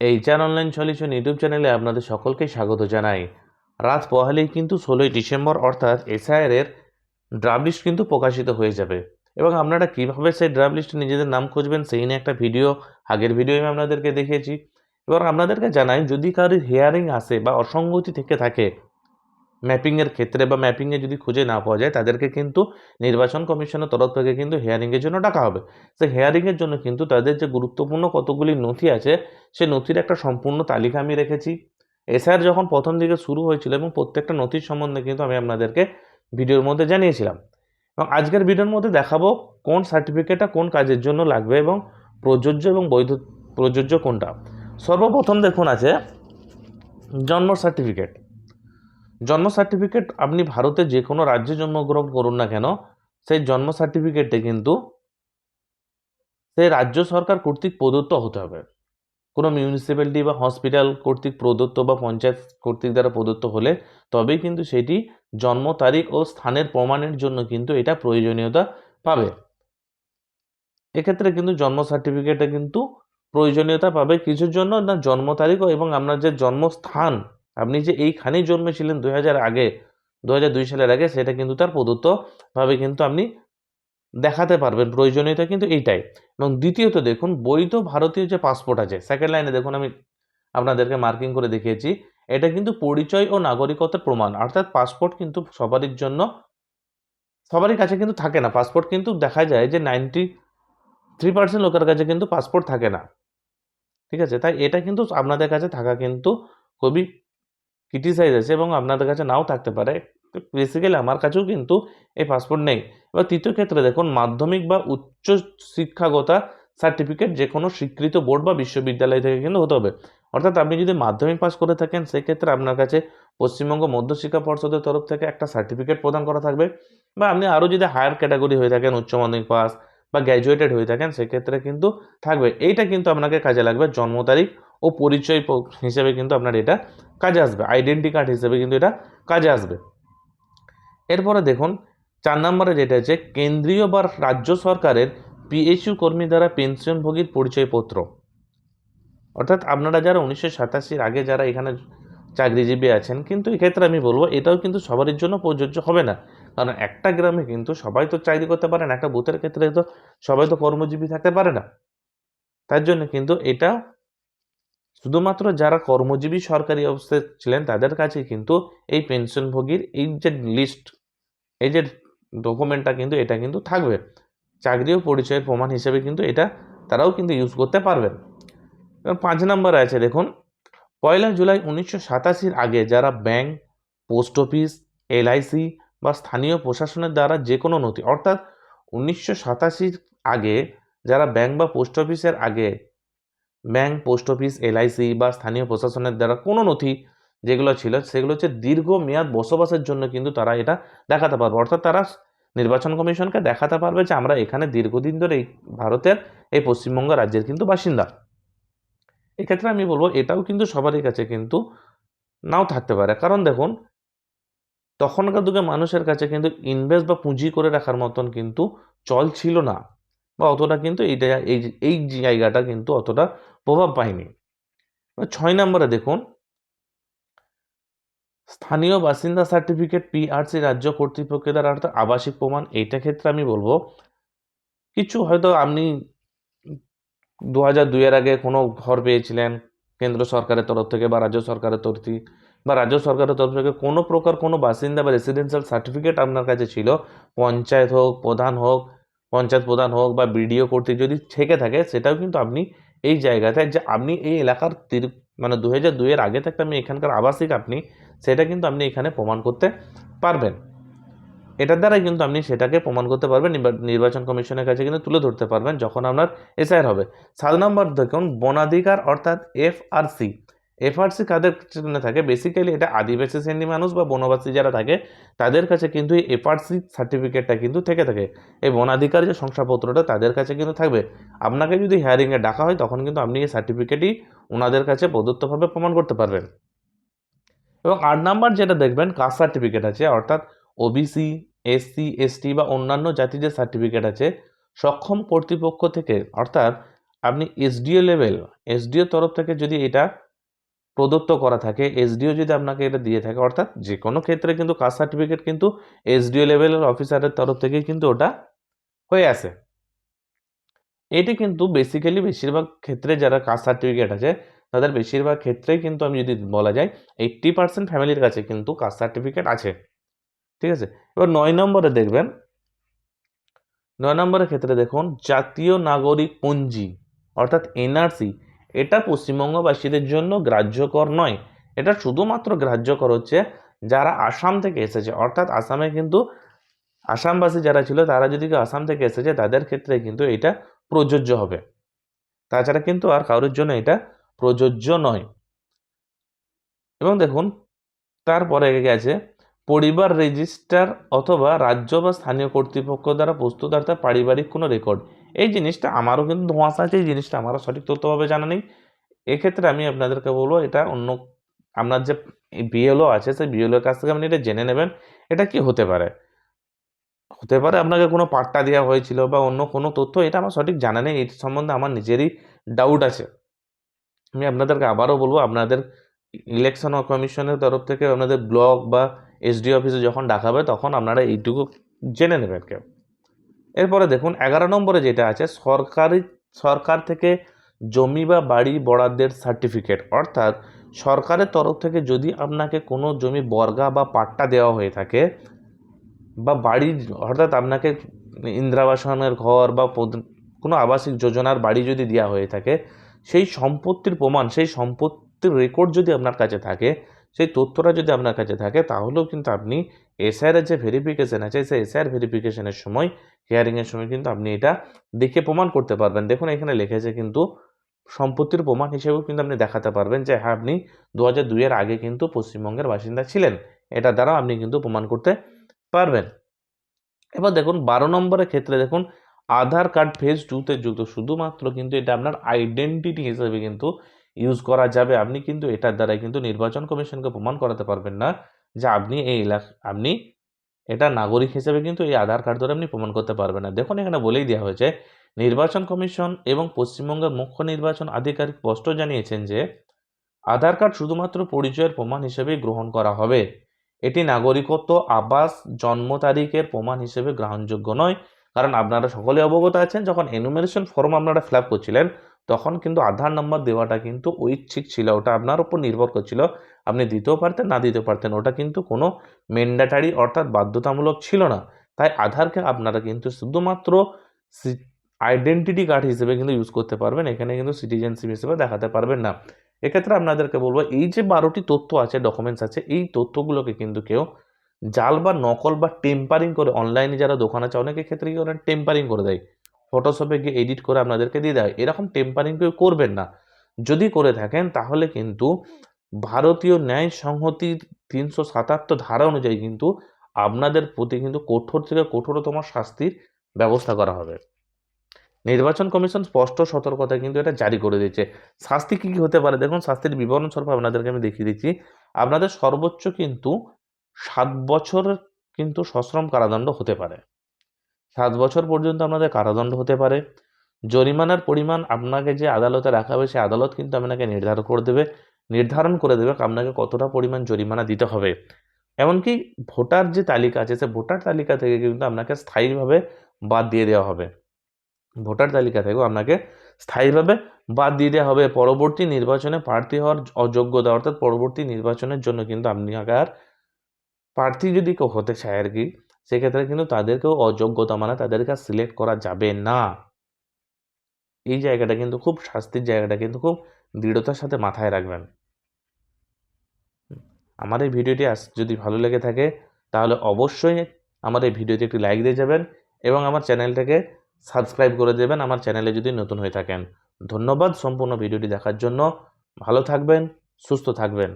HR online solution YouTube চ্যানেলে আপনাদের সকলকে স্বাগত জানাই। রাত পোহালেই কিন্তু 16ই ডিসেম্বর অর্থাৎ এসআইআর এর ড্রাফট লিস্ট কিন্তু প্রকাশিত হয়ে যাবে এবং আপনারা কিভাবে সেই ড্রাফট লিস্টে নিজেদের নাম খুঁজবেন সেই নিয়ে একটা ভিডিও আগের ভিডিওয়ে আমি আপনাদেরকে দেখিয়েছি। এবার আপনাদেরকে জানাই, যদি কারোর হিয়ারিং আসে বা অসঙ্গতি থেকে থাকে ম্যাপিংয়ের ক্ষেত্রে বা ম্যাপিংয়ে যদি খুঁজে না পাওয়া যায়, তাদেরকে কিন্তু নির্বাচন কমিশনের তরফ থেকে কিন্তু হিয়ারিংয়ের জন্য ডাকা হবে। সেই হিয়ারিংয়ের জন্য কিন্তু তাদের যে গুরুত্বপূর্ণ কতগুলি নথি আছে, সেই নথির একটা সম্পূর্ণ তালিকা আমি রেখেছি। এসআইআর যখন প্রথম দিকে শুরু হয়েছিল এবং প্রত্যেকটা নথির সম্বন্ধে কিন্তু আমি আপনাদেরকে ভিডিওর মধ্যে জানিয়েছিলাম, এবং আজকের ভিডিওর মধ্যে দেখাবো কোন সার্টিফিকেটটা কোন কাজের জন্য লাগবে এবং প্রযোজ্য এবং বৈধ প্রযোজ্য কোনটা। সর্বপ্রথম দেখুন আছে জন্ম সার্টিফিকেট। জন্ম সার্টিফিকেট আপনি ভারতে যে কোনো রাজ্যে জন্মগ্রহণ করুন না কেন, সেই জন্ম সার্টিফিকেটে কিন্তু সেই রাজ্য সরকার কর্তৃক প্রদত্ত হতে হবে। কোনো মিউনিসিপ্যালিটি বা হসপিটাল কর্তৃক প্রদত্ত বা পঞ্চায়েত কর্তৃক দ্বারা প্রদত্ত হলে তবেই কিন্তু সেটি জন্ম তারিখ ও স্থানের প্রমাণের জন্য কিন্তু এটা প্রয়োজনীয়তা পাবে। এক্ষেত্রে কিন্তু জন্ম সার্টিফিকেটে কিন্তু প্রয়োজনীয়তা পাবে কিছুর জন্য না, জন্ম তারিখ এবং আপনার যে জন্মস্থান, আপনি যে এইখানেই জন্মেছিলেন 2002 সালের আগে, সেটা কিন্তু তার প্রদত্তভাবে কিন্তু আপনি দেখাতে পারবেন। প্রয়োজনীয়তা কিন্তু এইটাই। এবং দ্বিতীয়ত দেখুন বৈধ ভারতীয় যে পাসপোর্ট আছে, সেকেন্ড লাইনে দেখুন আমি আপনাদেরকে মার্কিং করে দেখিয়েছি, এটা কিন্তু পরিচয় ও নাগরিকত্বের প্রমাণ। অর্থাৎ পাসপোর্ট কিন্তু সবারই কাছে কিন্তু থাকে না। পাসপোর্ট কিন্তু দেখা যায় যে 93% লোকের কাছে কিন্তু পাসপোর্ট থাকে না। ঠিক আছে, তাই এটা কিন্তু আপনাদের কাছে থাকা কিন্তু খুবই ক্রিটিসাইজ আছে এবং আপনাদের কাছে নাও থাকতে পারে। বেসিক্যালি আমার কাছেও কিন্তু এই পাসপোর্ট নেই। এবার তৃতীয় ক্ষেত্রে দেখুন মাধ্যমিক বা উচ্চ শিক্ষাগত সার্টিফিকেট যে কোনো স্বীকৃত বোর্ড বা বিশ্ববিদ্যালয় থেকে কিন্তু হতে হবে। অর্থাৎ আপনি যদি মাধ্যমিক পাস করে থাকেন, সেক্ষেত্রে আপনার কাছে পশ্চিমবঙ্গ মধ্যশিক্ষা পর্ষদের তরফ থেকে একটা সার্টিফিকেট প্রদান করা থাকবে। বা আপনি আরও যদি হায়ার ক্যাটাগরি হয়ে থাকেন, উচ্চ মাধ্যমিক পাস বা গ্র্যাজুয়েটেড হয়ে থাকেন, সেক্ষেত্রে কিন্তু থাকবে। এইটা কিন্তু আপনাকে কাজে লাগবে। জন্ম তারিখ ও পরিচয় হিসেবে কিন্তু আপনার এটা কাজে আসবে, আইডেন্টি কার্ড হিসেবে কিন্তু এটা কাজে আসবে। এরপরে দেখুন 4 নম্বরে যেটা আছে কেন্দ্রীয় বা রাজ্য সরকারের পিএসইউ কর্মী দ্বারা পেনশনভোগীর পরিচয়পত্র। অর্থাৎ আপনারা যারা 1987 আগে যারা এখানে চাকরিজীবী আছেন, কিন্তু এক্ষেত্রে আমি বলবো এটাও কিন্তু সবার জন্য প্রযোজ্য হবে না। কারণ একটা গ্রামে কিন্তু সবাই তো চাকরি করতে পারে না, একটা বুথের ক্ষেত্রে তো সবাই তো কর্মজীবী থাকতে পারে না। তার জন্য কিন্তু এটা শুধুমাত্র যারা কর্মজীবী সরকারি অবস্থায় ছিলেন তাদের কাছে কিন্তু এই পেনশনভোগীর এই যে লিস্ট, এই যে ডকুমেন্টটা কিন্তু এটা কিন্তু থাকবে। চাকরি ও পরিচয়ের প্রমাণ হিসেবে কিন্তু এটা তারাও কিন্তু ইউজ করতে পারবেন। এবার 5 নম্বরে আছে দেখুন 1 জুলাই 1987 আগে যারা ব্যাংক, পোস্ট অফিস, এলআইসি বা স্থানীয় প্রশাসনের দ্বারা যে কোনো নথি, অর্থাৎ 1987 আগে যারা ব্যাংক বা পোস্ট অফিসের আগে ব্যাংক, পোস্ট অফিস, এলআইসি বা স্থানীয় প্রশাসনের দ্বারা কোনো নথি যেগুলো ছিল, সেগুলো হচ্ছে দীর্ঘমেয়াদ বসবাসের জন্য কিন্তু তারা এটা দেখাতে পারবে। অর্থাৎ তারা নির্বাচন কমিশনকে দেখাতে পারবে যে আমরা এখানে দীর্ঘদিন ধরে এই ভারতের এই পশ্চিমবঙ্গ রাজ্যের কিন্তু বাসিন্দা। এক্ষেত্রে আমি বলবো এটাও কিন্তু সবারই কাছে কিন্তু নাও থাকতে পারে। কারণ দেখুন তখনকার যুগে মানুষের কাছে কিন্তু ইনভেস্ট বা পুঁজি করে রাখার মতন কিন্তু চল ছিল না, বা অতটা কিন্তু এই জায়গাটা কিন্তু অতটা প্রভাব পায়নি। 6 নম্বরে দেখুন স্থানীয় বাসিন্দা সার্টিফিকেট পিআরসি রাজ্য কর্তৃপক্ষের দ্বারা, অর্থাৎ আবাসিক প্রমাণ। এইটা ক্ষেত্রে আমি বলবো কিছু হয়তো আপনি 2002 এর আগে কোনো ঘর পেয়েছিলেন কেন্দ্র সরকারের তরফ থেকে বা রাজ্য সরকারের তরফ থেকে কোনো প্রকার কোনো বাসিন্দা বা রেসিডেন্সিয়াল সার্টিফিকেট আপনার কাছে ছিল, পঞ্চায়েত প্রধান হোক বা বিডিও কর্তৃক যদি থেকে থাকে, সেটাও কিন্তু আপনি এই জায়গাতে যে আপনি এই এলাকার মানে 2002 এর আগে থেকে আমি এখানকার আবাসিক আপনি, সেটা কিন্তু আপনি এখানে প্রমাণ করতে পারবেন। এটার দ্বারাই কিন্তু আপনি সেটাকে প্রমাণ করতে পারবেন, নির্বাচন কমিশনের কাছে কিন্তু তুলে ধরতে পারবেন যখন আপনার এসআইআর হবে। 7 নম্বর দেখুন বনাধিকার অর্থাৎ এফআরসি কাদের জন্য থাকে, বেসিক্যালি এটা আদিবাসী শ্রেণী মানুষ বা বনবাসী যারা থাকে তাদের কাছে কিন্তু এই এফআরসি সার্টিফিকেটটা কিন্তু থেকে থাকে। এই বনাধিকার যে শংসাপত্রটা তাদের কাছে কিন্তু থাকবে। আপনাকে যদি হিয়ারিংয়ে ডাকা হয় তখন কিন্তু আপনি এই সার্টিফিকেটই ওনাদের কাছে প্রদত্তভাবে প্রমাণ করতে পারবেন। এবং 8 নাম্বার যেটা দেখবেন কাস্ট সার্টিফিকেট আছে, অর্থাৎ ওবিসি, এসসি, এসটি বা অন্যান্য জাতির যে সার্টিফিকেট আছে সক্ষম কর্তৃপক্ষ থেকে, অর্থাৎ আপনি এসডিও তরফ থেকে যদি এটা প্রদত্ত করা থাকে, এসডিও যদি আপনাকে এটা দিয়ে থাকে, অর্থাৎ যে কোনো ক্ষেত্রে কিন্তু কাস্ট সার্টিফিকেট কিন্তু এসডিও লেভেলের অফিসারের তরফ থেকেই কিন্তু ওটা হয়ে আসে। এটি কিন্তু বেসিক্যালি বেশিরভাগ ক্ষেত্রে যারা কাস্ট সার্টিফিকেট আছে তাদের বেশিরভাগ ক্ষেত্রেই কিন্তু আমি যদি বলা যায় 80% ফ্যামিলির কাছে কিন্তু কাস্ট সার্টিফিকেট আছে। ঠিক আছে, এবার 9 নম্বরে দেখবেন, 9 নম্বরের ক্ষেত্রে দেখুন জাতীয় নাগরিক পঞ্জি অর্থাৎ এনআরসি, এটা পশ্চিমবঙ্গবাসীদের জন্য গ্রাহ্যকর নয়। এটা শুধুমাত্র গ্রাহ্যকর হচ্ছে যারা আসাম থেকে এসেছে, অর্থাৎ আসামে কিন্তু আসামবাসী যারা ছিল তারা যদি কেউ আসাম থেকে এসেছে তাদের ক্ষেত্রে কিন্তু এটা প্রযোজ্য হবে, তাছাড়া কিন্তু আর কারোর জন্য এটা প্রযোজ্য নয়। এবং দেখুন তারপরে গেছে পরিবার রেজিস্টার অথবা রাজ্য বা স্থানীয় কর্তৃপক্ষ দ্বারা প্রস্তুতার্থে পারিবারিক কোনো রেকর্ড। এই জিনিসটা আমারও কিন্তু ধোঁয়াশা আছে, এই জিনিসটা আমারও সঠিক তথ্যভাবে জানা নেই। এক্ষেত্রে আমি আপনাদেরকে বলবো এটা অন্য আপনার যে বিএলও আছে সেই বিএলওর কাছ থেকে আপনি এটা জেনে নেবেন এটা কি হতে পারে। হতে পারে আপনাকে কোনো পাট্টা দেওয়া হয়েছিল বা অন্য কোনো তথ্য, এটা আমার সঠিক জানা নেই, এর সম্বন্ধে আমার নিজেরই ডাউট আছে। আমি আপনাদেরকে আবারও বলবো, আপনাদের ইলেকশন কমিশনের তরফ থেকে আপনাদের ব্লক বা এসডি অফিসে যখন ডাকাবে তখন আপনারা এইটুকু জেনে নেবেন কেউ। এরপরে দেখুন 11 নম্বরে যেটা আছে সরকার থেকে জমি বা বাড়ি বরাদ্দের সার্টিফিকেট, অর্থাৎ সরকারের তরফ থেকে যদি আপনাকে কোনো জমি বর্গা বা পাট্টা দেওয়া হয়ে থাকে বা বাড়ি, অর্থাৎ আপনাকে ইন্দিরাবাসনের ঘর বা কোনো আবাসিক যোজনার বাড়ি যদি দেওয়া হয়ে থাকে, সেই সম্পত্তির প্রমাণ, সেই সম্পত্তির রেকর্ড যদি আপনার কাছে থাকে, সেই তথ্যটা যদি আপনার কাছে থাকে, তাহলেও কিন্তু আপনি এসআইআর যে ভেরিফিকেশন আছে সেই এসআইআর ভেরিফিকেশনের সময়, হিয়ারিংয়ের সময় কিন্তু আপনি এটা দেখে প্রমাণ করতে পারবেন। দেখুন এখানে লিখেছে কিন্তু সম্পত্তির প্রমাণ হিসেবেও কিন্তু আপনি দেখাতে পারবেন যে হ্যাঁ আপনি 2002 আগে কিন্তু পশ্চিমবঙ্গের বাসিন্দা ছিলেন, এটা দ্বারাও আপনি কিন্তু প্রমাণ করতে পারবেন। এবার দেখুন 12 নম্বরের ক্ষেত্রে দেখুন আধার কার্ড ফেজ 2-তে যুক্ত, শুধুমাত্র কিন্তু এটা আপনার আইডেন্টিটি হিসেবে কিন্তু ইউজ করা যাবে। আপনি কিন্তু এটার দ্বারাই কিন্তু নির্বাচন কমিশনকে প্রমাণ করাতে পারবেন না যে আপনি এই আপনি এটা নাগরিক হিসেবে কিন্তু এই আধার কার্ড দ্বারা আপনি প্রমাণ করতে পারবেন না। দেখুন এখানে বলেই দেওয়া হয়েছে নির্বাচন কমিশন এবং পশ্চিমবঙ্গের মুখ্য নির্বাচন আধিকারিক স্পষ্ট জানিয়েছেন যে আধার কার্ড শুধুমাত্র পরিচয়ের প্রমাণ হিসেবেই গ্রহণ করা হবে। এটি নাগরিকত্ব, আবাস, জন্ম তারিখের প্রমাণ হিসেবে গ্রহণযোগ্য নয়। কারণ আপনারা সকলে অবগত আছেন যখন এনুমারেশন ফর্ম আপনারা ফিল আপ করছিলেন তখন কিন্তু আধার নাম্বার দেওয়াটা কিন্তু ঐচ্ছিক ছিল, ওটা আপনার উপর নির্ভর করছিল, আপনি দিতেও পারতেন না দিতেও পারতেন, ওটা কিন্তু কোনো ম্যান্ডেটারি অর্থাৎ বাধ্যতামূলক ছিল না। তাই আধারকে আপনারা কিন্তু শুধুমাত্র আইডেন্টিটি কার্ড হিসেবে কিন্তু ইউজ করতে পারবেন, এখানে কিন্তু সিটিজেনশিপ হিসেবে দেখাতে পারবেন না। এক্ষেত্রে আপনাদেরকে বলবো এই যে 12টি তথ্য আছে, ডকুমেন্টস আছে, এই তথ্যগুলোকে কিন্তু কেউ জাল বা নকল বা টেম্পারিং করে, অনলাইনে যারা দোকান আছে অনেকের ক্ষেত্রে কি করেন টেম্পারিং করে দেয়, ফটোশপে গিয়ে এডিট করে আপনাদেরকে দিয়ে দেয়, এরকম টেম্পারিং কেউ করবেন না। যদি করে থাকেন তাহলে কিন্তু ভারতীয় ন্যায় সংহতির 377 ধারা অনুযায়ী কিন্তু আপনাদের প্রতি কিন্তু কঠোর থেকে কঠোরতম শাস্তির ব্যবস্থা করা হবে। নির্বাচন কমিশন স্পষ্ট সতর্কতা কিন্তু এটা জারি করে দিয়েছে। শাস্তি কি কি হতে পারে দেখুন, শাস্তির বিবরণ স্বরূপ আপনাদেরকে আমি দেখিয়ে দিচ্ছি। আপনাদের সর্বোচ্চ কিন্তু 7 বছর কিন্তু সশ্রম কারাদণ্ড হতে পারে, 7 বছর পর্যন্ত আপনাদের কারাদণ্ড হতে পারে। জরিমানার পরিমাণ আপনাকে যে আদালতে রাখা হবে সেই আদালত কিন্তু আপনাকে নির্ধারণ করে দেবে আপনাকে কতটা পরিমাণ জরিমানা দিতে হবে। এমনকি ভোটার যে তালিকা আছে সে ভোটার তালিকা থেকে কিন্তু আপনাকে স্থায়ীভাবে বাদ দিয়ে দেওয়া হবে, ভোটার তালিকা থেকেও আপনাকে স্থায়ীভাবে বাদ দিয়ে দেওয়া হবে। পরবর্তী নির্বাচনে প্রার্থী হওয়ার অযোগ্যতা, অর্থাৎ পরবর্তী নির্বাচনের জন্য কিন্তু আপনি আর প্রার্থী যদি কেউ হতে চায় আর কি, সেক্ষেত্রে কিন্তু তাদেরকেও অযোগ্যতা মানে তাদেরকে সিলেক্ট করা যাবে না। এই জায়গাটা কিন্তু খুব শাস্তির জায়গাটা কিন্তু খুব দৃঢ়তার সাথে মাথায় রাখবেন। আমার এই ভিডিওটি যদি ভালো লেগে থাকে তাহলে অবশ্যই আমার এই ভিডিওতে একটি লাইক দিয়ে যাবেন এবং আমার চ্যানেলটাকে সাবস্ক্রাইব করে দেবেন আমার চ্যানেলে যদি নতুন হয়ে থাকেন। ধন্যবাদ সম্পূর্ণ ভিডিওটি দেখার জন্য। ভালো থাকবেন, সুস্থ থাকবেন।